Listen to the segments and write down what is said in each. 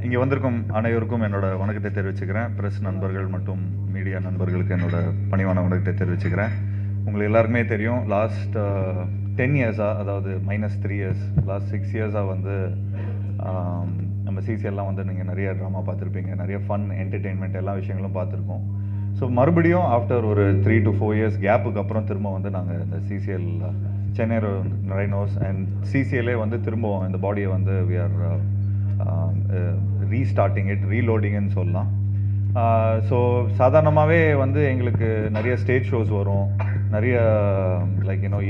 இங்கே வந்திருக்கும் அனைவருக்கும் என்னோட வணக்கத்தை தெரிவிச்சுக்கிறேன். ப்ரெஸ் நண்பர்கள் மற்றும் மீடியா நண்பர்களுக்கு என்னோட பணிவான வணக்கத்தை தெரிவிச்சுக்கிறேன். உங்களுக்கு எல்லாருக்குமே தெரியும், லாஸ்ட் 10 இயர்ஸாக, அதாவது -3 இயர்ஸ், லாஸ்ட் 6 இயர்ஸாக வந்து நம்ம சிசிஎல்லாம் வந்து நீங்கள் நிறைய ட்ராமா பார்த்துருப்பீங்க, நிறைய ஃபன் என்டர்டெயின்மெண்ட் எல்லா விஷயங்களும் பார்த்துருக்கோம். ஸோ மறுபடியும் ஆஃப்டர் ஒரு 3 to 4 இயர்ஸ் கேப்புக்கு அப்புறம் திரும்ப வந்து நாங்கள் இந்த சிசிஎல் சென்னை ரைனோஸ் அண்ட் சிசிஎல்லே வந்து திரும்பவும் இந்த பாடியை வந்து வி ஆர் ரீஸ்டார்டிங் இட், ரீலோடிங்னு சொல்லலாம். ஸோ சாதாரணமாகவே வந்து எங்களுக்கு நிறைய ஸ்டேஜ் ஷோஸ் வரும், நிறைய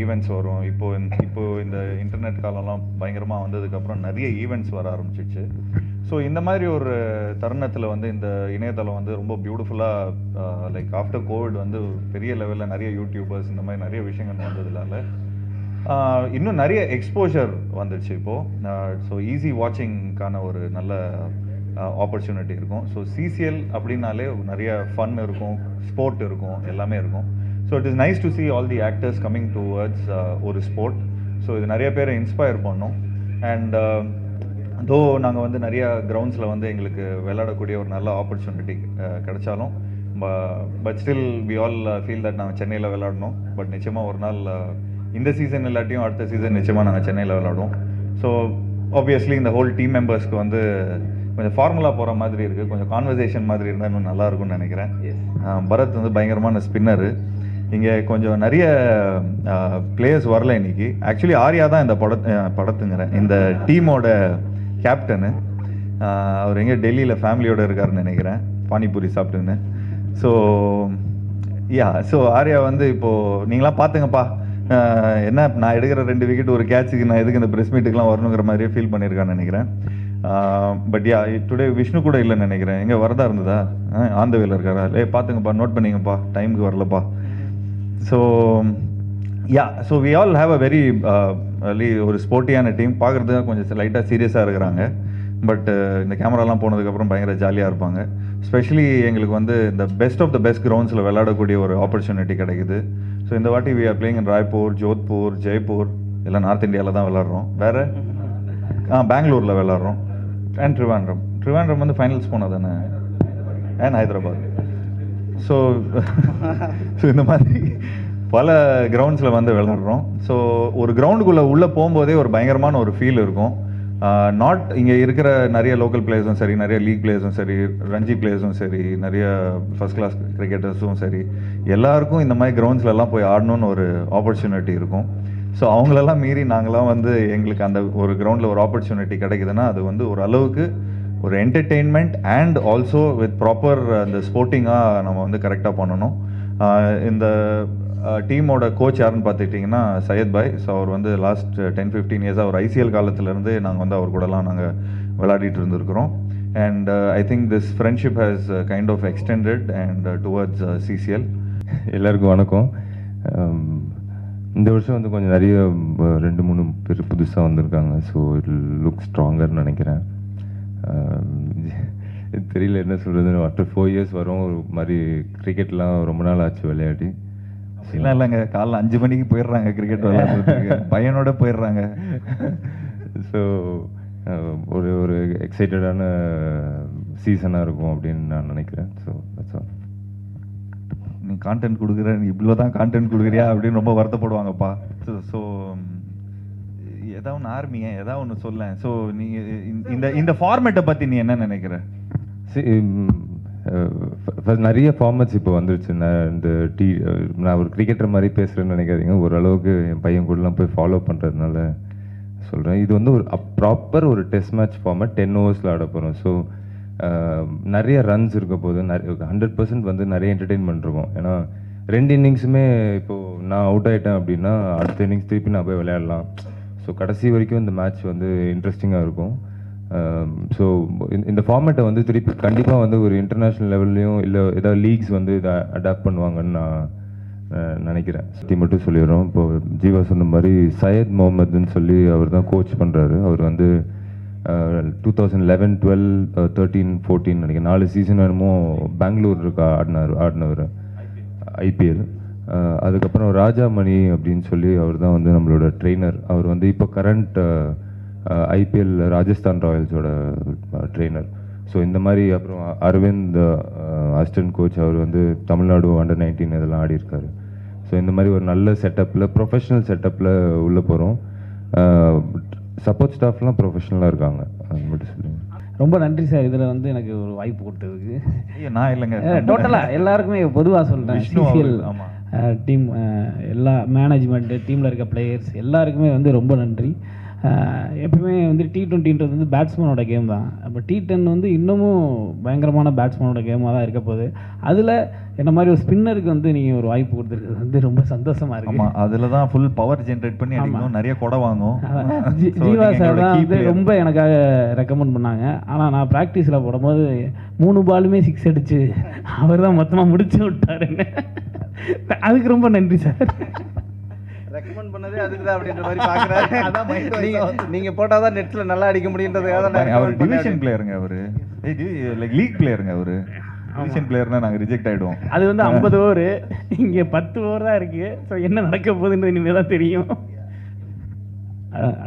ஈவெண்ட்ஸ் வரும். இப்போது இந்த இன்டர்நெட் காலம்லாம் பயங்கரமாக வந்ததுக்கப்புறம் நிறைய ஈவெண்ட்ஸ் வர ஆரம்பிச்சிச்சு. ஸோ இந்த மாதிரி ஒரு தருணத்தில் வந்து இந்த இணையதளம் வந்து ரொம்ப பியூட்டிஃபுல்லாக ஆஃப்டர் கோவிட் வந்து பெரிய லெவலில் நிறைய யூடியூபர்ஸ் இந்த மாதிரி நிறைய விஷயங்கள் வந்ததுனால இன்னும் நிறைய எக்ஸ்போஷர் வந்துடுச்சு இப்போது. ஸோ ஈஸி வாட்சிங்க்கான ஒரு நல்ல ஆப்பர்ச்சுனிட்டி இருக்கும். ஸோ சிசிஎல் அப்படின்னாலே நிறைய ஃபன் இருக்கும், ஸ்போர்ட் இருக்கும், எல்லாமே இருக்கும். So it is nice to C all the actors coming towards ஒரு ஸ்போர்ட். ஸோ இது நிறைய பேரை இன்ஸ்பயர் பண்ணோம். அண்ட் தோ நாங்கள் வந்து நிறைய கிரவுண்ட்ஸில் வந்து எங்களுக்கு விளையாடக்கூடிய ஒரு நல்ல ஆப்பர்ச்சுனிட்டி கிடைச்சாலும், but still we all feel that நாங்கள் சென்னையில் விளையாடணும். பட் நிச்சயமாக ஒரு நாள் இந்த சீசன் இல்லாட்டியும் அடுத்த சீசன் நிச்சயமாக நாங்கள் சென்னையில் விளையாடுவோம். ஸோ ஆப்வியஸ்லி இந்த ஹோல் டீம் மெம்பர்ஸ்க்கு வந்து கொஞ்சம் ஃபார்முலா போகிற மாதிரி இருக்குது, கொஞ்சம் கான்வர்சேஷன் மாதிரி இருந்தால் இன்னும் நல்லாயிருக்கும்னு நினைக்கிறேன். பரத் வந்து பயங்கரமான ஸ்பின்னரு. இங்கே கொஞ்சம் நிறைய பிளேயர்ஸ் வரல இன்னைக்கு. ஆக்சுவலி ஆர்யா தான் இந்த படத்துங்கிறேன் இந்த டீமோட கேப்டனு. அவர் எங்கே டெல்லியில் ஃபேமிலியோடு இருக்காருன்னு நினைக்கிறேன், பானிபூரி சாப்பிட்டுன்னு. ஸோ ஆர்யா வந்து இப்போது நீங்களாம் பார்த்துங்கப்பா, என்ன நான் எடுக்கிற 2 விக்கெட் ஒரு கேட்சுக்கு நான் எதுக்கு இந்த ப்ரெஸ் மீட்டுக்கெலாம் வரணுங்கிற மாதிரியே ஃபீல் பண்ணியிருக்கான்னு நினைக்கிறேன். பட் டுடே விஷ்ணு கூட இல்லைன்னு நினைக்கிறேன். எங்கே வரதா இருந்ததா? ஆந்தவேல இருக்காரா? பார்த்துங்கப்பா, நோட் பண்ணிங்கப்பா, டைமுக்கு வரலப்பா. So we all have a very ஒரு ஸ்போர்ட்டியான டீம். பார்க்குறதுக்கு கொஞ்சம் லைட்டாக சீரியஸாக இருக்கிறாங்க. பட் இந்த கேமராலாம் போனதுக்கப்புறம் பயங்கர ஜாலியாக இருப்பாங்க. ஸ்பெஷலி எங்களுக்கு வந்து இந்த பெஸ்ட் ஆஃப் த பெஸ்ட் கிரவுண்ட்ஸில் விளையாடக்கூடிய ஒரு ஆப்பர்ச்சுனிட்டி கிடைக்குது. ஸோ இந்த வாட்டி we are playing in Raipur, Jodhpur, Jaipur, எல்லாம் நார்த் இந்தியாவில் தான் விளாட்றோம். வேறு பெங்களூரில் விளாட்றோம். அண்ட் ட்ரிவாண்ட்ரம் வந்து ஃபைனல்ஸ் போனது தானே, அண்ட் ஹைதராபாத். ஸோ இந்த மாதிரி பல கிரவுண்ட்ஸில் வந்து விளாட்றோம். ஸோ ஒரு கிரவுண்டுக்குள்ளே உள்ளே போகும்போதே ஒரு பயங்கரமான ஒரு ஃபீல் இருக்கும். இங்கே இருக்கிற நிறைய லோக்கல் பிளேயர்ஸும் சரி, நிறைய லீக் பிளேயர்ஸும் சரி, ரஞ்சி பிளேயர்ஸும் சரி, நிறைய ஃபஸ்ட் கிளாஸ் கிரிக்கெட்டர்ஸும் சரி, எல்லாருக்கும் இந்த மாதிரி கிரவுண்ட்ஸ்லலாம் போய் ஆடணுன்னு ஒரு ஆப்பர்ச்சுனிட்டி இருக்கும். ஸோ அவங்களெல்லாம் மீறி நாங்களாம் வந்து எங்களுக்கு அந்த ஒரு கிரவுண்டில் ஒரு ஆப்பர்ச்சுனிட்டி கிடைக்குதுன்னா அது வந்து ஒரு அளவுக்கு ஒரு entertainment and also with proper அந்த ஸ்போர்ட்டிங்காக நம்ம வந்து கரெக்டாக பண்ணணும். இந்த டீமோட கோச் யாருன்னு பார்த்துக்கிட்டிங்கன்னா சையத் பாய். ஸோ அவர் வந்து லாஸ்ட் 10-15 இயர்ஸாக ஒரு ஐசிஎல் காலத்துலேருந்து நாங்கள் வந்து அவர் கூடலாம் நாங்கள் விளையாடிட்டு இருந்திருக்கிறோம். And I think this friendship has kind of extended and towards CCL. எல்லாருக்கும் வணக்கம். இந்த வருஷம் வந்து கொஞ்சம் நிறைய 2-3 பேர் புதுசாக வந்திருக்காங்க. ஸோ இட் லுக் ஸ்ட்ராங்கர்னு நினைக்கிறேன். தெரியல என்ன சொல்கிறதுன்னு. ஆஃப்டர் 4 இயர்ஸ் வரும். ஒரு மாதிரி கிரிக்கெட்லாம் ரொம்ப நாள் ஆச்சு விளையாடி. இல்லை இல்லைங்க, காலைல 5 மணிக்கு போயிடுறாங்க கிரிக்கெட் விளையாடுறதுக்கு, பையனோட போயிடுறாங்க. ஸோ ஒரு எக்ஸைட்டடான சீசனாக இருக்கும் அப்படின்னு நான் நினைக்கிறேன். So that's all. நீ கான்டென்ட் கொடுக்குற, நீ இவ்வளோ தான் கான்டென்ட் கொடுக்குறியா அப்படின்னு ரொம்ப வருத்தப்படுவாங்கப்பா. ஸோ ஏதாவது ஒன்று ஆரம்பிங்க, ஏதாவது ஒன்று சொல்ல. ஸோ நீங்கள் இந்த ஃபார்மேட்டை பற்றி நீ என்ன நினைக்கிற? நிறைய ஃபார்மேட்ஸ் இப்போ வந்துருச்சு. நான் ஒரு கிரிக்கெட்டர் மாதிரி பேசுகிறேன்னு நினைக்காதீங்க. ஓரளவுக்கு என் பையன் கூடலாம் போய் ஃபாலோ பண்ணுறதுனால சொல்கிறேன். இது வந்து ஒரு ப்ராப்பர் ஒரு டெஸ்ட் மேட்ச் ஃபார்மேட் 10 ஓவர்ஸில் ஆட போகிறோம். ஸோ நிறைய ரன்ஸ் இருக்க போது 100% வந்து நிறைய என்டர்டெயின்மெண்ட் இருக்கும். ஏன்னா 2 இன்னிங்ஸுமே இப்போது நான் அவுட் ஆகிட்டேன் அப்படின்னா அடுத்த இன்னிங்ஸ் திருப்பி நான் போய் விளையாடலாம். ஸோ கடைசி வரைக்கும் இந்த மேட்ச் வந்து இன்ட்ரெஸ்டிங்காக இருக்கும். ஸோ இந்த ஃபார்மேட்டை வந்து திருப்பி கண்டிப்பாக வந்து ஒரு இன்டர்நேஷ்னல் லெவல்லையும் இல்லை ஏதாவது லீக்ஸ் வந்து இதை அடாப்ட் பண்ணுவாங்கன்னு நான் நினைக்கிறேன். மட்டும் சொல்லிடுறோம். இப்போது ஜீவா சொன்ன மாதிரி சையத் முகமதுன்னு சொல்லி அவர் தான் கோச் பண்ணுறாரு. அவர் வந்து 2011, 12, 13, 14 நினைக்கிறேன் 4 சீசன் என்னமோ பெங்களூருக்கு ஆடினவர் ஐபிஎல். அதுக்கப்புறம் ராஜாமணி அப்படின்னு சொல்லி அவர் தான் வந்து நம்மளோட ட்ரெயினர். அவர் வந்து இப்போ கரண்ட் ஐபிஎல் ராஜஸ்தான் ராயல்ஸோட ட்ரெயினர். ஸோ இந்த மாதிரி அப்புறம் அரவிந்த் அசிஸ்டன்ட் கோச் அவர் வந்து தமிழ்நாடு அண்டர் 19 இதெல்லாம் ஆடி இருக்காரு. ஸோ இந்த மாதிரி ஒரு நல்ல செட்டப்பில் ப்ரொஃபஷ்னல் செட்டப்பில் உள்ளே போகிறோம். சப்போர்ட் ஸ்டாஃப்லாம் ப்ரொஃபஷ்னலாக இருக்காங்க. அது மட்டும் சொல்லுங்கள். ரொம்ப நன்றி சார், இதில் வந்து எனக்கு ஒரு வாய்ப்பு கொடுத்ததுக்கு. நான் இல்லைங்க, டோட்டலாக எல்லாருக்குமே பொதுவாக சொல்கிறேன், சிசிஎல் டீம் எல்லா மேனேஜ்மெண்ட்டு, டீமில் இருக்க பிளேயர்ஸ் எல்லாருக்குமே வந்து ரொம்ப நன்றி. எப்பவுமே வந்து T20ன்றது வந்து பேட்ஸ்மேனோட கேம் தான். அப்போ T10 வந்து இன்னமும் பயங்கரமான பேட்ஸ்மேனோட கேமாக தான் இருக்க போகுது. அதில் என்ன மாதிரி ஒரு ஸ்பின்னருக்கு வந்து நீங்கள் ஒரு வாய்ப்பு கொடுத்துருக்கிறது வந்து ரொம்ப சந்தோஷமாக இருக்குது. ஆமாம், அதில் தான் ஃபுல் பவர் ஜென்ரேட் பண்ணி அடிக்கணும், நிறைய கொடை வாங்கும். ஜீவா சார் தான் வந்து ரொம்ப எனக்காக ரெக்கமெண்ட் பண்ணாங்க. ஆனால் நான் ப்ராக்டிஸில் போடும்போது 3 பாலுமே 6 அடிச்சு அவர் தான் மொத்தமாக முடிச்சு விட்டாருன்னு. அதுக்கு ரொம்ப நன்றி சார். ரெக்கமெண்ட் பண்ணதே அதுக்கு தான் அப்படின்ற மாதிரி பார்க்குறாரு. அதான் நீங்கள் போட்டால் தான் நெட்டில் நல்லா அடிக்க முடியுன்றதுக்காக தான். அவர் டிவிஷன் பிளேயருங்க, அவர் லைக் லீக் பிளேயருங்க. அவர் டிவிஷன் பிளேயர்னா நாங்கள் ரிஜெக்ட் ஆகிடுவோம். அது வந்து 50 ஓவர், இங்கே 10 ஓவர் தான் இருக்குது. ஸோ என்ன நடக்க போகுதுன்றது இனிமேல் தான் தெரியும்.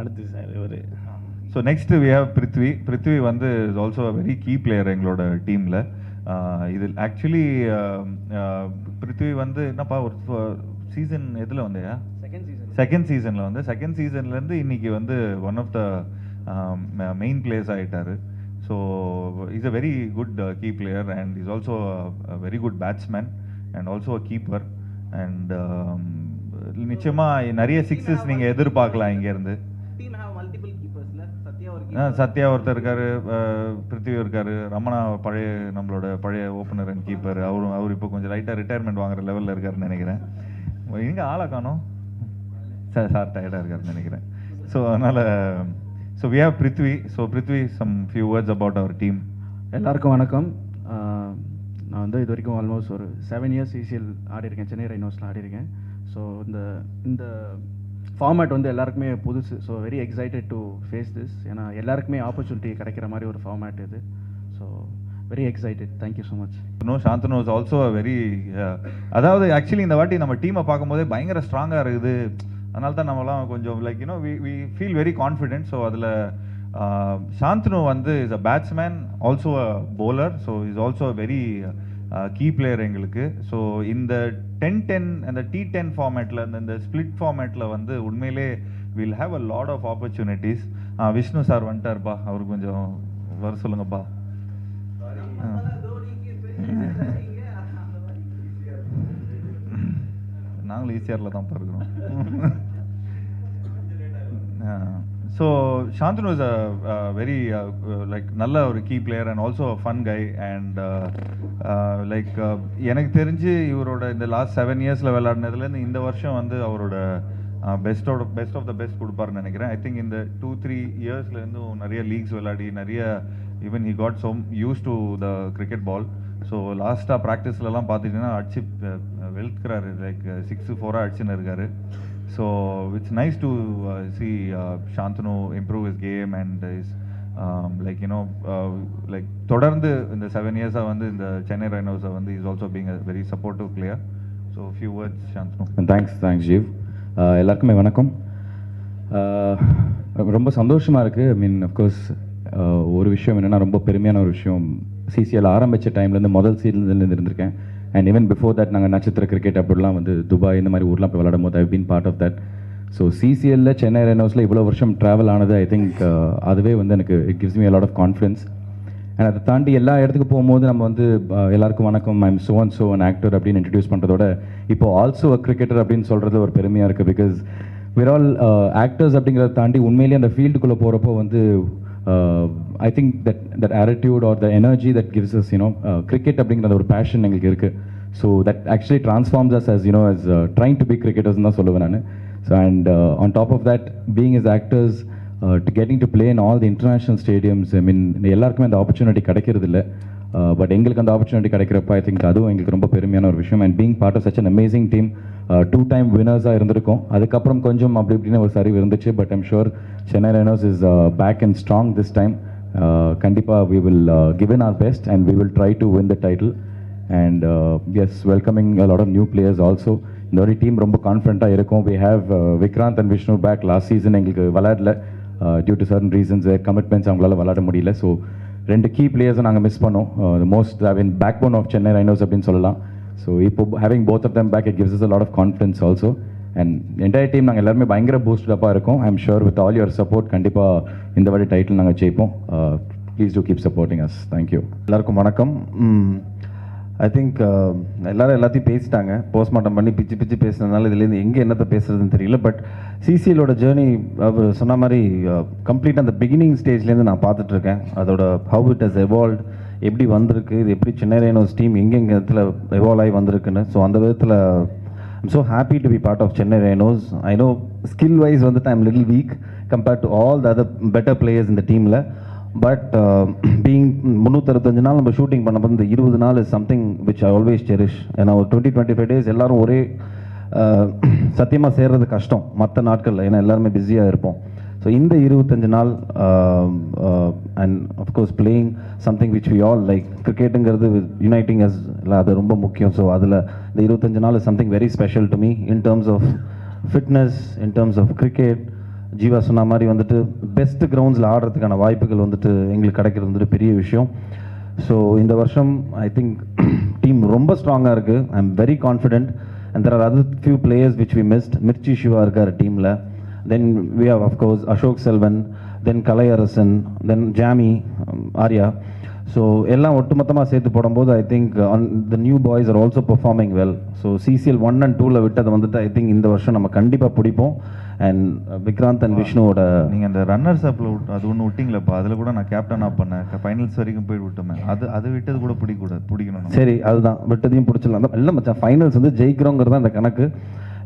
அடுத்து சார் ஒரு so next we have Prithvi வந்து is also a very key player எங்களோட டீமில். இது ஆக்சுவலி பிருத்வி வந்து என்னப்பா ஒரு சீசன் எதில் வந்தையா? செகண்ட் சீசனில் வந்து செகண்ட் சீசன்லேருந்து இன்னைக்கு வந்து one of the main players ஆகிட்டார். So is a very good key player and is also very good batsman and also a keeper. And நிச்சயமாக நிறைய சிக்ஸஸ் நீங்கள் எதிர்பார்க்கலாம் இங்கேருந்து. சத்யா ஒருத்தர் இருக்காரு, பிருத்வி இருக்காரு, ரமணா பழைய நம்மளோட பழைய ஓப்பனர் அண்ட் கீப்பர். அவர் இப்போ கொஞ்சம் லைட்டாக ரிட்டையர்மெண்ட் வாங்குற லெவலில் இருக்காருன்னு நினைக்கிறேன். எங்கே ஆளை காணோம் சார், டயர்டாக இருக்காருன்னு நினைக்கிறேன். ஸோ அதனால் so we have Prithvi. So Prithvi, some few words about our team. எல்லாருக்கும் வணக்கம். நான் வந்து இது வரைக்கும் ஆல்மோஸ்ட் ஒரு 7 இயர்ஸ் சிசிஎல் ஆடிருக்கேன், சென்னை ரைனோஸில் ஆடிருக்கேன். ஸோ இந்த ஃபார்மேட் வந்து எல்லாருக்குமே புதுசு. So very excited to face this. ஏன்னா எல்லாருக்குமே ஆப்பர்ச்சுனிட்டி கிடைக்கிற மாதிரி ஒரு ஃபார்மேட் இது. So very excited. Thank you so much. Shantanu is also very, அதாவது ஆக்சுவலி இந்த வாட்டி நம்ம டீமை பார்க்கும்போதே பயங்கர ஸ்ட்ராங்காக இருக்குது. அதனால தான் நம்மலாம் கொஞ்சம் like you know we feel very confident. So அதில் சாந்தனு வந்து is a batsman, also a bowler. So is also a very key player எங்களுக்கு. ஸோ இந்த 10-10 அந்த T10 ஃபார்மேட்டில் இந்த ஸ்பிளிட் ஃபார்மேட்டில் வந்து உண்மையிலே will have a lot of opportunities. Vishnu sir வந்துட்டார்ப்பா, அவருக்கு கொஞ்சம் வர சொல்லுங்கப்பா. நாங்களும் ஈஸியாரில் தான் இருக்கிறோம். So Shanthanu is a very like நல்ல ஒரு key player and also fun guy. And like எனக்கு தெரிஞ்சு இவரோட இந்த லாஸ்ட் 7 இயர்ஸில் விளையாடினதுலேருந்து இந்த வருஷம் வந்து அவரோட பெஸ்ட் ஆஃப் த பெஸ்ட் கொடுப்பாருன்னு நினைக்கிறேன். ஐ திங்க் இந்த 2-3 இயர்ஸ்லேருந்தும் நிறைய லீக்ஸ் விளையாடி நிறைய even he got so used to the cricket ball. So லாஸ்ட்டாக ப்ராக்டிஸ்லலாம் பார்த்துட்டிங்கன்னா அடிச்சு வெளுக்கிறாரு, லைக் 6-4 அடிச்சுன்னு இருக்காரு. So it's nice to see Shanthanu improve his game and is like you know like தொடர்ந்து இந்த 7 இயர்ஸாக வந்து இந்த சென்னை ரைனோஸை வந்து is also being a very supportive player. So few words Shanthanu. Thanks Jeev. எல்லாருக்குமே வணக்கம். ரொம்ப சந்தோஷமாக இருக்குது. ஐ மீன் அஃப்கோர்ஸ் ஒரு விஷயம் என்னென்னா, ரொம்ப பெருமையான ஒரு விஷயம், சிசிஎல் ஆரம்பித்த டைம்லேருந்து முதல் சீசன்லேருந்து இருந்திருக்கேன். அண்ட் ஈவன் பிஃபோர் தட் நாங்கள் நட்சத்திர கிரிக்கெட் அப்படிலாம் வந்து துபாய் இந்த மாதிரி ஊர்லாம் போய் விளையாடும் போது I been part of that. So சிசிஎல்ல சென்னை ரைனோஸில் இவ்வளோ வருஷம் ட்ராவல் ஆனது ஐ திங்க் அதுவே வந்து எனக்கு it gives me a lot of confidence. And அதை தாண்டி எல்லா இடத்துக்கு போகும்போது நம்ம வந்து எல்லாருக்கும் வணக்கம், I'm so and so an actor அப்படின்னு இன்ட்ரடியூஸ் பண்ணுறதோட இப்போ ஆல்சோ அ கிரிக்கெட்டர் அப்படின்னு சொல்கிறது ஒரு பெருமையாக இருக்குது. பிகாஸ் we're all ஆக்டர்ஸ் அப்படிங்கிறத தாண்டி உண்மையிலேயே அந்த ஃபீல்டுக்குள்ளே போகிறப்போ வந்து I think that attitude or the energy that gives us, cricket அப்படிங்கிற ஒரு பேஷன் எங்களுக்கு இருக்குது. So that actually transforms us as as trying to be cricketers தான் சொல்லுவேன் நான். So and on top of that, being as actors, to getting to play in all the international stadiums, I mean எல்லாருக்குமே அந்த opportunity கிடைக்கிறது இல்லை. But எங்களுக்கு அந்த opportunity கிடைக்கிறப்ப I think அதுவும் எங்களுக்கு ரொம்ப பெருமையான ஒரு விஷயம். And being part of such an amazing team, 2 time வினர்ஸாக இருந்திருக்கோம். அதுக்கப்புறம் கொஞ்சம் அப்படி இப்படின்னு ஒரு சரிவு இருந்துச்சு. But I'm sure Chennai Rhinos is back and strong this time. கண்டிப்பாக we will give in our best and we will try to win the title. And yes, welcoming a lot of new players also. இந்த ஒரு team ரொம்ப கான்ஃபிடண்ட்டாக இருக்கும். We have Vikranth and Vishnu back. Last season எங்களுக்கு விளையாடல due to certain reasons, commitments அவங்களால விளையாட முடியல. ஸோ 2 கீ பிளேயர்ஸை நாங்கள் மிஸ் பண்ணோம். The most I mean backbone of Chennai Rhinos அப்படின்னு சொல்லலாம். ஸோ இப்போ having both of them back it gives us a lot of confidence also. And entire team நாங்கள் எல்லாருமே பயங்கர பூஸ்டப்பாக இருக்கோம். I am sure with all your support கண்டிப்பாக இந்த வாட்டி டைட்டில் நாங்கள் ஜெயிப்போம். Please do keep supporting us. Thank you. எல்லாருக்கும் வணக்கம். ஐ திங்க் எல்லாரும் எல்லாத்தையும் பேசிட்டாங்க. போஸ்ட்மார்ட்டம் பண்ணி பிச்சு பிச்சு பேசுனதுனால இதுலேருந்து எங்கே என்னத்தை பேசுறதுன்னு தெரியல. பட் சிசிஎலோட ஜேர்னி அவர் சொன்ன மாதிரி கம்ப்ளீட் அந்த பிகினிங் ஸ்டேஜ்லேருந்து நான் பார்த்துட்ருக்கேன். அதோட ஹவு இட் ஹஸ் எவால்வ், எப்படி வந்திருக்கு, இது எப்படி சென்னை ரைனோஸ் டீம் எங்கெங்கே இடத்துல எவால்வ் ஆகி வந்திருக்குன்னு. ஸோ அந்த விதத்தில் I'm so happy to be part of Chennai Rhinos. I know skill-wise I'm a little weak compared to all the other better players in the team. But being 365 நாள் நம்ம shooting பண்ணும்போது இந்த 20 நாள் is something which I always cherish. ஏன்னா ஒரு 20-25 days எல்லாரும் ஒரே சத்தியமாக சேர்றது கஷ்டம் மற்ற நாட்களில், ஏன்னா எல்லாருமே பிஸியாக இருப்போம். ஸோ இந்த 25 நாள் and of course playing something which we all like, கிரிக்கெட்டுங்கிறது யுனைட்டிங் அஸ் இல்லை, அது ரொம்ப முக்கியம். ஸோ அதில் இந்த 25 நாள் is something very special to me in terms of fitness, in terms of cricket. Jiiva சொன்ன மாதிரி வந்துட்டு பெஸ்ட் கிரவுண்ட்ஸில் ஆடுறதுக்கான வாய்ப்புகள் வந்துட்டு எங்களுக்கு கிடைக்கிறது வந்துட்டு பெரிய விஷயம். ஸோ இந்த வருஷம் ஐ திங்க் டீம் ரொம்ப ஸ்ட்ராங்காக இருக்குது. I am very confident. And there are other few players which we missed. Mirchi Shiva இருக்கார் டீமில். Then we have of course Ashok Selvan, then Kalai Arasan, then Jamie, Arya. So எல்லாம் ஒட்டுமொத்தமாக சேர்த்து போடும்போது I think the new boys are also performing well. So CCL 1 and 2ல விட்டதை வந்துட்டு I think இந்த வருஷம் நம்ம கண்டிப்பாக பிடிப்போம். அண்ட் விக்ராந்த் அண்ட் விஷ்ணுவோட நீங்கள் அந்த ரன்னர்ஸ் அப்பில் அது ஒன்று விட்டிங்களப்பா, அதில் கூட நான் கேப்டனாக பண்ணேன், ஃபைனல்ஸ் வரைக்கும் போய் விட்டோமே, அது விட்டது கூட பிடிக்கணும். சரி, அதுதான் விட்டதையும் பிடிச்சிடலாம். இல்லை மச்சான், ஃபைனல்ஸ் வந்து ஜெயிக்கிறோங்கிறது தான் அந்த கணக்கு.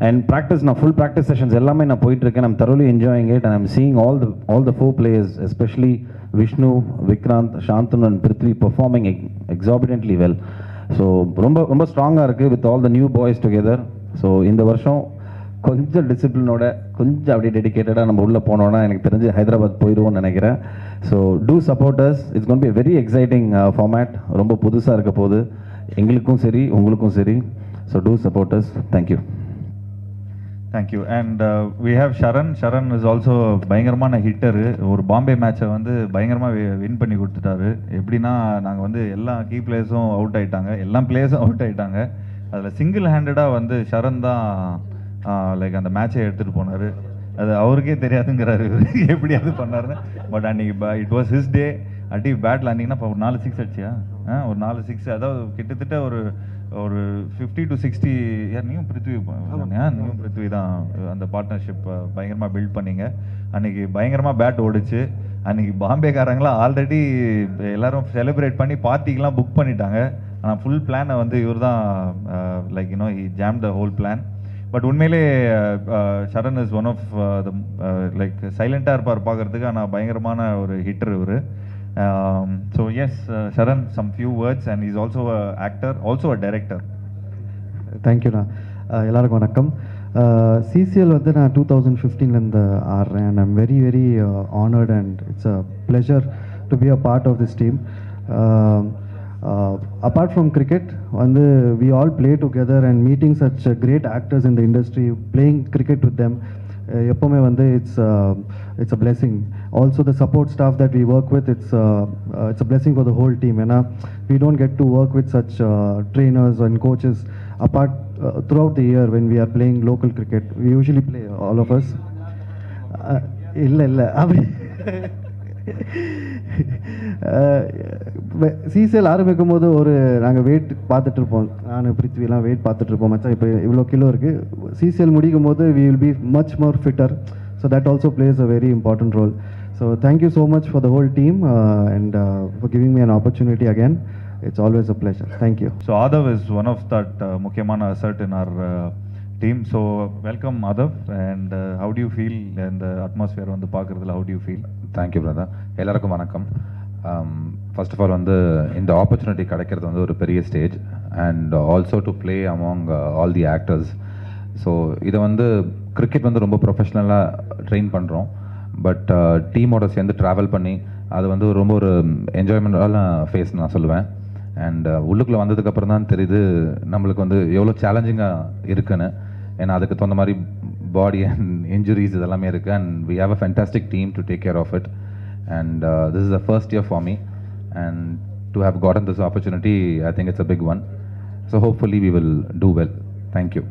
அண்ட் ப்ராக்டிஸ், நான் ஃபுல் ப்ராக்டிஸ் செஷன்ஸ் எல்லாமே நான் போயிட்டுருக்கேன். I'm thoroughly enjoying it and I'm seeing all the 4 players, especially Vishnu, Vikrant, Shantanu and Prithvi performing exorbitantly well. So ரொம்ப ரொம்ப ஸ்ட்ராங்காக இருக்குது with all the new boys together. So இந்த வருஷம் கொஞ்சம் டிசிப்ளினோட, கொஞ்சம் அப்படியே டெடிக்கேட்டடாக நம்ம உள்ளே போனோன்னா எனக்கு தெரிஞ்சு ஹைதராபாத் போயிடுவோம்னு நினைக்கிறேன். So do supporters. It's gonna be very exciting format. ரொம்ப புதுசாக இருக்க போகுது எங்களுக்கும் சரி உங்களுக்கும் சரி. So do supporters. Thank you. Thank you. And we have Sharan. Sharan is also பயங்கரமான ஹிட்டரு. ஒரு பாம்பே மேட்சை வந்து பயங்கரமாக வின் பண்ணி கொடுத்துட்டாரு. எப்படின்னா நாங்கள் வந்து எல்லா கீ பிளேயர்ஸும் அவுட் ஆகிட்டாங்க, எல்லா பிளேயர்ஸும் அவுட் ஆகிட்டாங்க. அதில் சிங்கிள் ஹேண்டடாக வந்து ஷரண் தான் லைக் அந்த மேட்சை எடுத்துகிட்டு போனார். அது அவருக்கே தெரியாதுங்கிறாரு எப்படி அது பண்ணாருன்னு. பட் அன்றைக்கி இட் வாஸ் ஹிஸ் டே. அடி பேட்டில் அன்றைக்கினா இப்போ ஒரு 4 6 அடிச்சியா? ஒரு 4 6, அதாவது கிட்டத்தட்ட ஒரு 50 to 60. நீயும் பிருத்வி தான் அந்த பார்ட்னர்ஷிப் பயங்கரமாக பில்ட் பண்ணிங்க. அன்றைக்கி பயங்கரமாக பேட் ஓடிச்சு. அன்றைக்கி பாம்பேக்காரங்களாம் ஆல்ரெடி எல்லோரும் செலிப்ரேட் பண்ணி பார்ட்டிக்கெலாம் புக் பண்ணிட்டாங்க. ஆனால் ஃபுல் பிளானை வந்து இவர் தான் like you know he jam the whole plan. But உண்மையிலே Sharan is one of the like சைலண்ட்டாக இருப்பார் பார்க்குறதுக்கு, ஆனால் பயங்கரமான ஒரு ஹிட்டர் இவர். So yes, Sharan, some few words, and he's also an actor, also a director. Thank you. எல்லாருக்கும் வணக்கம். CCL வந்து நான் 2015லேருந்து ஆடுறேன். and I'm very very honored and it's a pleasure to be a part of this team. Apart from cricket, வந்து we all play together and meeting such great actors in the industry, playing cricket with them, எப்போவுமே வந்து it's a blessing. Also the support staff that we work with, it's a blessing for the whole team. ஏன்னா we don't get to work with such trainers and coaches apart throughout the year when we are playing local cricket. We usually play, all of us. இல்லை அப்படி CCL ஆரம்பிக்கும் போது நாங்கள் wait பார்த்துட்ருப்போம். நான் பிருத்விலாம் wait பார்த்துட்ருப்போம். மச்சான் இப்போ இவ்வளோ கிலோ இருக்குது. சிசிஎல் முடிக்கும் போது we will be much more fitter. So that also plays a very important role. So thank you so much for the whole team and for giving me an opportunity again. It's always a pleasure. Thank you. So Adav is one of that mukyamana asset in our team. So welcome Adav, and how do you feel in the atmosphere on the பார்க்குறதுல? How do you feel? Thank you brother. எல்லாருக்கும் வணக்கம். First of all வந்து இந்த opportunity கிடைக்கிறது வந்து ஒரு பெரிய stage and also to play among all the actors. So இதை வந்து கிரிக்கெட் வந்து ரொம்ப ப்ரொஃபஷ்னலாக ட்ரெயின் பண்ணுறோம். பட் டீமோட சேர்ந்து ட்ராவல் பண்ணி அது வந்து ரொம்ப ஒரு என்ஜாய்மெண்ட்டான ஃபேஸ் நான் சொல்லுவேன். அண்ட் உள்ளுக்குள்ளே வந்ததுக்கப்புறம் தான் தெரியுது நம்மளுக்கு வந்து எவ்வளோ சேலஞ்சிங்காக இருக்குன்னு. ஏன்னா அதுக்கு தகுந்த மாதிரி பாடி அண்ட் இன்ஜுரிஸ் இதெல்லாமே இருக்குது. And we have a fantastic team to take care of it. And this is the first year for me. and to have gotten this opportunity, I think it's a big one. So hopefully we will do well. Thank you.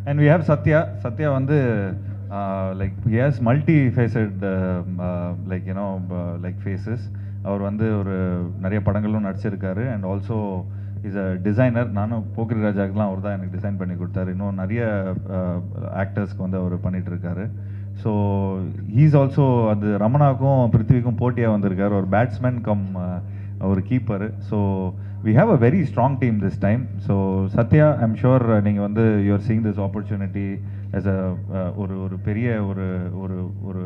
And we have Satya. Satya வந்து like he has multi-faced like you know like faces. அவர் வந்து ஒரு நிறைய படங்களும் நடிச்சிருக்காரு and also is a designer. நானும் போக்கிரி ராஜாக்கெலாம் அவர் தான் எனக்கு design பண்ணி கொடுத்தாரு. இன்னும் நிறைய ஆக்டர்ஸ்க்கு வந்து அவர் பண்ணிட்டு இருக்காரு. ஸோ ஹீஸ் ஆல்சோ அது ரமணாக்கும் பிருத்திவிக்கும் போட்டியாக வந்திருக்காரு. ஒரு பேட்ஸ்மேன் கம் ஒரு keeper. So we have a very strong team this time. So Satya, I'm sure நீங்கள் வந்து you are seeing this opportunity as a ஒரு பெரிய ஒரு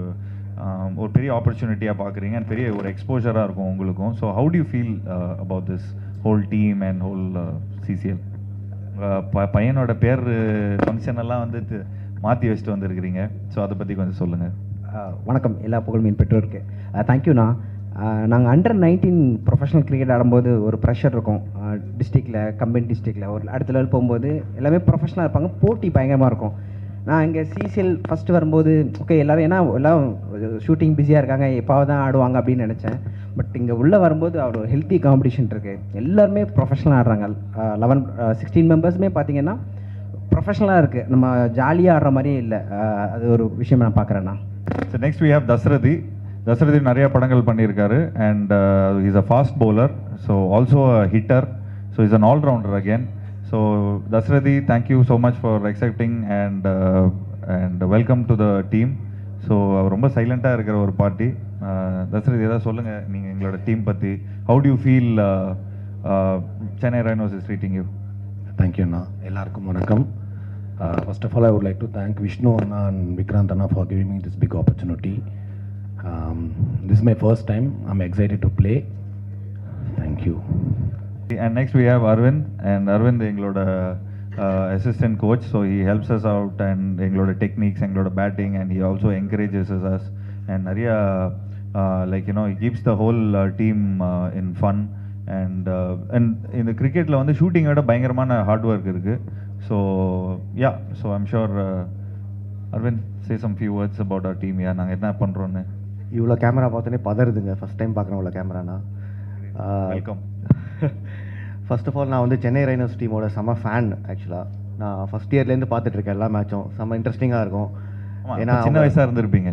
பெரிய ஆப்பர்ச்சுனிட்டியாக பார்க்குறீங்க அண்ட் பெரிய ஒரு எக்ஸ்போஜராக இருக்கும் உங்களுக்கும். So how do you feel about this whole team and whole CCL? பையனோட பேர் ஃபங்க்ஷன் எல்லாம் வந்து மாற்றி வச்சுட்டு வந்திருக்கிறீங்க. ஸோ அதை பற்றி கொஞ்சம் சொல்லுங்கள். வணக்கம், எல்லா புகழும் என் பெற்றோருக்கு. தேங்க்யூண்ணா. நாங்கள் அண்டர்-19 ப்ரொஃபஷனல் கிரிக்கெட் ஆடும்போது ஒரு ப்ரெஷர் இருக்கும். டிஸ்ட்ரிக்டில் கம்பைன் டிஸ்ட்ரிக்டில் ஒரு அடுத்த லெவல் போகும்போது எல்லாமே ப்ரொஃபஷனலாக இருப்பாங்க, போட்டி பயங்கரமாக இருக்கும். நான் இங்கே சிசிஎல் ஃபஸ்ட்டு வரும்போது ஓகே எல்லோரும் ஏன்னா எல்லாம் ஷூட்டிங் பிஸியாக இருக்காங்க, எப்பாவது தான் ஆடுவாங்க அப்படின்னு நினச்சேன். பட் இங்கே உள்ளே வரும்போது அவ்வளோ ஹெல்த்தி காம்படிஷன் இருக்குது. எல்லாருமே ப்ரொஃபஷனலாக ஆடுறாங்க. 16 மெம்பர்ஸுமே பார்த்தீங்கன்னா ப்ரொஃபஷனலாக இருக்குது. நம்ம ஜாலியாக ஆடுற மாதிரியே இல்லை. அது ஒரு விஷயம் நான் பார்க்குறேன்னா. So next we have Dasarathi. Dasarathi நிறைய படங்கள் பண்ணியிருக்காரு and is a fast bowler, so also a hitter, so is an allrounder again. So Dasarathi, thank you so much for accepting and welcome to the team. So அவர் ரொம்ப சைலண்ட்டாக இருக்கிற ஒரு பார்ட்டி. தசரதி ஏதாவது சொல்லுங்கள் நீங்கள் எங்களோட டீம் பற்றி. How do you feel Chennai Rhinos is treating you? Thank you அண்ணா. எல்லாருக்கும் வணக்கம். First of all, I would like to thank Vishnu Anna and Vikrant Anna for giving me this big opportunity. This is my first time. I'm excited to play. Thank you. And next we have Arvind, and Arvind எங்களோட assistant coach, so he helps us out and எங்களோட techniques, எங்களோட batting, and he also encourages us and நிறைய like you know he keeps the whole team in fun and இந்த கிரிக்கெட்டில் வந்து ஷூட்டிங்கை விட பயங்கரமான hard work இருக்குது. So yeah, so I'm sure Arvind, say some few words about our team. Yeah, நாங்கள் என்ன பண்ணுறோன்னு. இவ்வளோ கேமரா பார்த்தோன்னே பதறுதுங்க. ஃபஸ்ட் டைம் பார்க்குறேன் இவ்வளோ கேமரானா. வெல்கம். ஃபர்ஸ்ட் ஆஃப் ஆல் நான் வந்து சென்னை ரைனோஸ் டீமோட செம்ம ஃபேன். ஆக்சுவலாக நான் ஃபஸ்ட் இயர்லேருந்து பார்த்துட்ருக்கேன் எல்லா மேட்சும். செம்ம இன்ட்ரெஸ்டிங்காக இருக்கும். ஏன்னா சின்ன வயசாக இருந்திருப்பீங்க.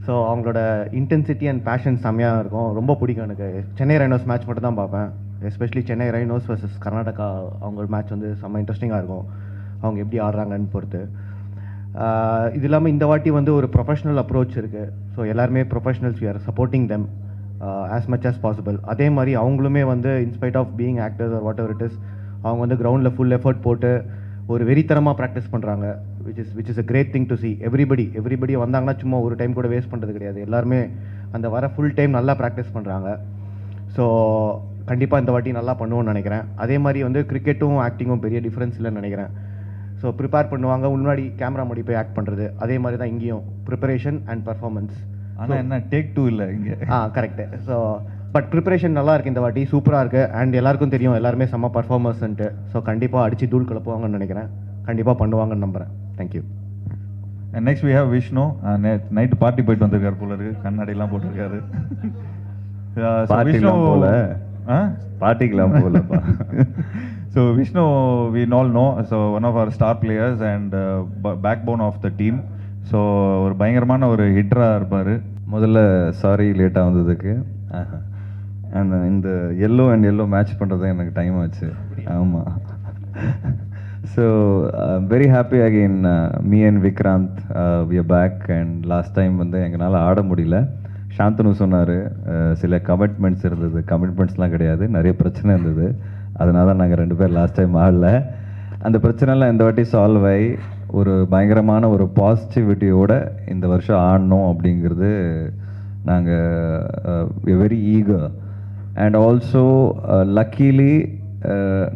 ஸோ அவங்களோட இன்டென்சிட்டி அண்ட் பேஷன் செம்மையாக இருக்கும். ரொம்ப பிடிக்கும் எனக்கு. சென்னை ரைனோஸ் மேட்ச் மட்டும் தான் பார்ப்பேன். Especially Chennai rhinos versus Karnataka அவங்க மேட்ச் வந்து செம்ம இன்ட்ரெஸ்டிங்காக இருக்கும், அவங்க எப்படி ஆடுறாங்கன்னு பொறுத்து. இது இல்லாமல் இந்த வாட்டி வந்து ஒரு ப்ரொஃபஷ்னல் அப்ரோச் இருக்குது. ஸோ எல்லாருமே professionals, we are supporting them as much as possible. அதே மாதிரி அவங்களுமே வந்து in spite of being actors or whatever it is, அவங்க வந்து கிரவுண்டில் ஃபுல் எஃபர்ட் போட்டு ஒரு வெறித்தனமாக ப்ராக்டிஸ் பண்ணுறாங்க. Which is a great thing to see. Everybody வந்தாங்கன்னா சும்மா ஒரு டைம் கூட வேஸ்ட் பண்ணுறது கிடையாது. எல்லாருமே அந்த வர ஃபுல் டைம் நல்லா ப்ராக்டிஸ் பண்ணுறாங்க. ஸோ கண்டிப்பாக இந்த வாட்டி நல்லா பண்ணுவோன்னு நினைக்கிறேன். அதே மாதிரி வந்து கிரிக்கெட்டும் ஆக்டிங்கும் பெரிய டிஃப்ரென்ஸ் இல்லைன்னு நினைக்கிறேன். ஸோ ப்ரிப்பேர் பண்ணுவாங்க, முன்னாடி கேமரா முன்னாடி போய் ஆக்ட் பண்ணுறது. அதே மாதிரி தான் இங்கேயும் ப்ரிப்பரேஷன் அண்ட் பர்ஃபார்மன்ஸ். ஆனால் என்ன டேக் 2 இல்லை இங்கே. கரெக்டு. ஸோ பட் ப்ரிப்பரேஷன் நல்லா இருக்குது இந்த வாட்டி, சூப்பராக இருக்குது. அண்ட் எல்லாருக்கும் தெரியும் எல்லாருமே செம்ம பர்ஃபார்மன்ஸ்ன்ட்டு. ஸோ கண்டிப்பாக அடித்து தூள் கலப்புவாங்கன்னு நினைக்கிறேன். கண்டிப்பாக பண்ணுவாங்கன்னு நம்புகிறேன். தேங்க்யூ. And next we have Vishnu. Night party போயிட்டு வந்திருக்காரு போல இருக்கு, கண்ணாடிலாம் போட்டிருக்காரு. பார்ட்டிலாம் போல, பார்ட்டிக்கெலாம் போலப்பா. So Vishnu, we all know, so one of our star players and backbone of the team. So ஒரு பயங்கரமான ஒரு ஹிட்டராக இருப்பார். முதல்ல சாரி லேட்டாக வந்ததுக்கு. அந்த இந்த எல்லோ அண்ட் எல்லோ மேட்ச் பண்ணுறது எனக்கு டைம் ஆச்சு. ஆமாம். So very happy again me and Vikrant we are back. And last time வந்து எங்களால் ஆட முடியல. சாந்தனு சொன்னார் சில கமிட்மெண்ட்ஸ் இருந்தது. கமிட்மெண்ட்ஸ்லாம் கிடையாது, நிறைய பிரச்சனை இருந்தது. அதனால தான் நாங்கள் 2 பேர் லாஸ்ட் டைம் ஆடல. அந்த பிரச்சனைலாம் இந்த வாட்டி சால்வ் ஆகி ஒரு பயங்கரமான ஒரு பாசிட்டிவிட்டியோட இந்த வருஷம் ஆடணும் அப்படிங்கிறது நாங்கள் very eager. And also luckily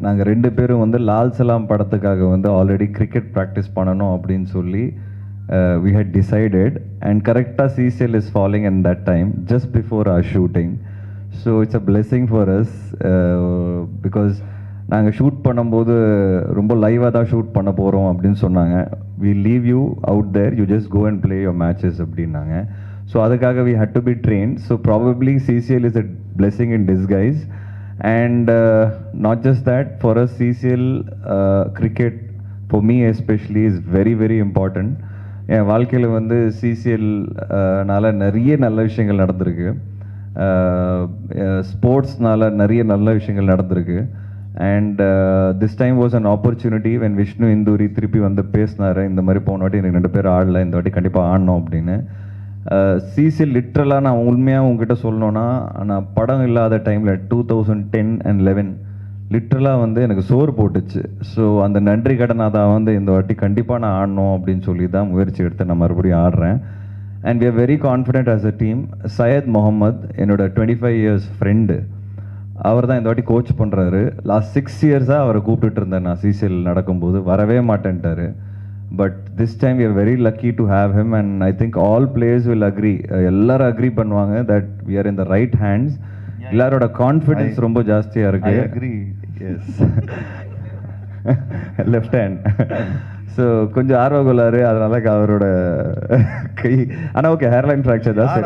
நாங்கள் 2 பேரும் வந்து லால் சலாம் படத்துக்காக வந்து ஆல்ரெடி கிரிக்கெட் ப்ராக்டிஸ் பண்ணணும் அப்படின்னு சொல்லி we had decided, and correcta CCL is falling in that time just before our shooting. So it's a blessing for us because நாங்கள் ஷூட் பண்ணும்போது ரொம்ப லைவாக தான் ஷூட் பண்ண போகிறோம் அப்படின்னு சொன்னாங்க. we leave you out there, you just go and play your matches அப்படின்னாங்க. ஸோ ஸோ அதுக்காக we had to be trained. So probably CCL is a blessing in disguise. And not just that, for us CCL cricket, for me especially, is very very important. என் வாழ்க்கையில் வந்து சிசிஎல்னால நிறைய நல்ல விஷயங்கள் நடந்திருக்கு, ஸ்போர்ட்ஸ்னால நிறைய நல்ல விஷயங்கள் நடந்திருக்கு. And this time was an opportunity when Vishnu Induri திருப்பி வந்து பேசினார், இந்த மாதிரி போன வாட்டி எனக்கு 2 பேர் ஆடல, இந்த வாட்டி கண்டிப்பாக ஆடணும் அப்படின்னு. சிசிஎல் லிட்ரலாக நான் உண்மையாக உங்ககிட்ட சொல்லணுன்னா, நான் படம் இல்லாத டைமில் 2010 and 11 லிட்ரலாக வந்து எனக்கு சோறு போட்டுச்சு. ஸோ அந்த நன்றி கடனாக தான் வந்து இந்த வாட்டி கண்டிப்பாக நான் ஆடணும் அப்படின்னு சொல்லி தான் முயற்சி எடுத்து நான் மறுபடியும் ஆடுறேன். And we are very confident as a team. Syed Mohammed என்னோட 25 years ஃப்ரெண்டு, அவர் தான் இந்த வாட்டி கோச் பண்ணுறாரு. லாஸ்ட் 6 yearsஸாக அவரை கூப்பிட்டுட்டு இருந்தேன் நான் சிசிஎல் நடக்கும்போது, வரவே மாட்டேன்ட்டார். But this time we are very lucky to have him, and I think all players will agree, எல்லாரும் அக்ரி பண்ணுவாங்க that we are in the right hands. எல்லாரோட கான்ஃபிடன்ஸ் ரொம்ப ஜாஸ்தியாக இருக்கு. I agree. Yes. Left hand. So கொஞ்சம் ஆர்வ கோளாறு, அதனால அவரோட கை, ஆனால் ஓகே ஹேர்லைன் ஃப்ராக்சர் தான் சரி.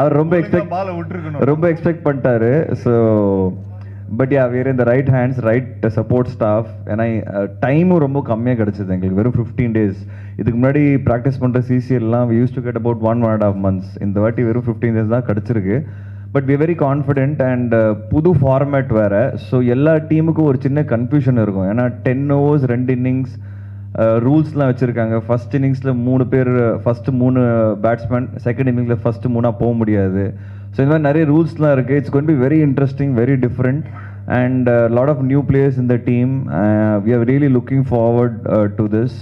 அவர் ரொம்ப எக்ஸ்பெக்ட் பண்ணிட்டாரு. So but yeah we're in the right hands, right support staff. ஏன்னா டைமும் ரொம்ப கம்மியாக கிடச்சிது எங்களுக்கு, வெறும் 15 days. இதுக்கு முன்னாடி ப்ராக்டிஸ் பண்ணுற சிசிஎல்லாம் we used to get about 1.5 months. இந்த வாட்டி வெறும் 15 days தான் கிடச்சிருக்கு. But we are very confident. And புது ஃபார்மேட் வேறு. ஸோ எல்லா டீமுக்கும் ஒரு சின்ன கன்ஃபியூஷன் இருக்கும். ஏன்னா 10 overs 2 innings ரூல்ஸ்லாம் வச்சுருக்காங்க. ஃபஸ்ட் இன்னிங்ஸில் 3 பேர், ஃபஸ்ட்டு 3 பேட்ஸ்மேன், செகண்ட் இன்னிங்ஸில் ஃபஸ்ட்டு 3 போக முடியாது. ஸோ இந்த மாதிரி நிறைய ரூல்ஸ்லாம் இருக்குது. It's going to be very interesting, very different, and lot of new players in the team. we are really looking forward to this.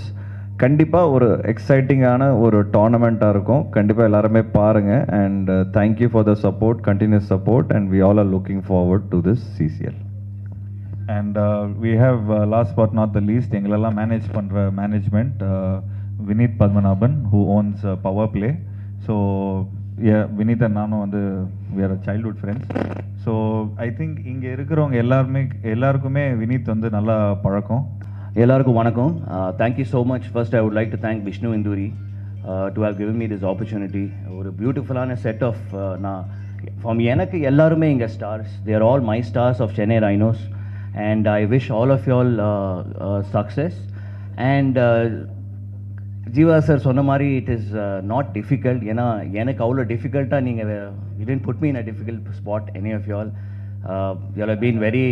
கண்டிப்பாக ஒரு எக்ஸைட்டிங்கான ஒரு டோர்னமெண்ட்டாக இருக்கும். கண்டிப்பாக எல்லாருமே பாருங்கள். And thank you for the support, continuous support, and we all are looking forward to this CCL. And we have last but not the least, எங்களெல்லாம் manage பண்ணுற management, Vineeth Padmanabhan, who owns Power Play. So Vineeth நானும் வந்து we are a childhood friends. So I think இங்கே இருக்கிறவங்க எல்லாருக்குமே வினீத் வந்து நல்லா பழக்கம். எல்லாருக்கும் வணக்கம். Thank you so much. First I would like to thank Vishnu Induri to have given me this opportunity. ஒரு பியூட்டிஃபுல்லான செட் ஆஃப் நான் ஃப்ரம் எனக்கு எல்லாருமே இங்கே stars. They are all my stars of Chennai Rhinos. And I wish all of you all success. And Jeeva sir சொன்ன மாதிரி it is not difficult. ஏன்னா எனக்கு அவ்வளோ டிஃபிகல்ட்டாக நீங்கள் you didn't put me in a difficult spot any of you all. You have been very,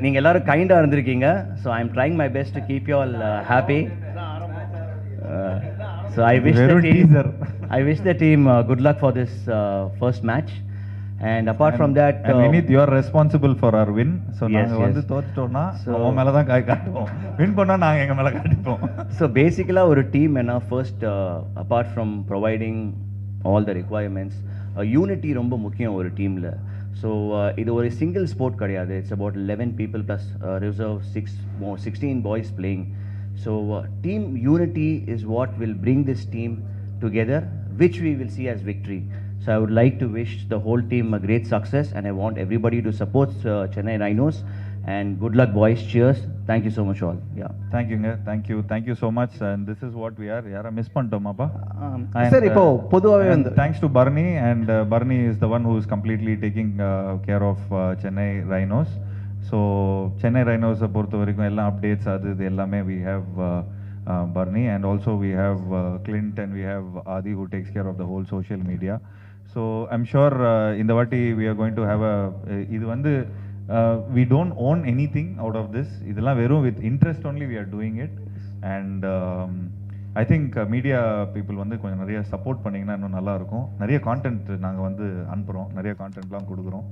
நீங்கள் எல்லாரும் கைண்டாக இருந்திருக்கீங்க. So I am trying my best to keep you all happy. So I wish the team good luck for this first match. And apart from that, Vineet, you are responsible for our win. So நாங்க வந்து தோத்துட்டோம்னா உங்க மேல தான் கை காட்டுவோம், win பண்ணா நாங்க எங்க மேல காட்டிப்போம். So basically ஒரு டீம் என்ன first apart from providing all the requirements, unity ரொம்ப முக்கியம் ஒரு டீம்ல. So இது ஒரு சிங்கிள் ஸ்போர்ட் கிடையாது. It's about 11 people plus reserve 16 boys playing. So team unity is what will bring this team together, which we will see as victory. So I would like to wish the whole team a great success, and I want everybody to support Chennai Rhinos. And good luck, boys. Cheers. Thank you so much all. Yeah. Thank you so much. And this is what we are. Yara miss பண்ணிட்டோமாப்பா. Sir, இப்போ பொதுவாவே வந்து thanks to Barney, and Barney is the one who is completely taking care of Chennai Rhinos. So Chennai Rhinos பொறுத்த வரைக்கும் எல்லா updates அது இது எல்லாமே we have Barney, and also we have Clint, and we have Adi who takes care of the whole social media. So I'm sure in the Vati we are going to have இது வந்து we don't own anything out of this. இதெல்லாம் வெறும் with interest only we are doing it. And I think media people வந்து கொஞ்சம் நிறைய support பண்ணிங்கன்னா இன்னும் நல்லா இருக்கும். நிறைய கான்டென்ட் நாங்கள் வந்து அனுப்புகிறோம், நிறைய கான்டென்ட்லாம் கொடுக்குறோம்.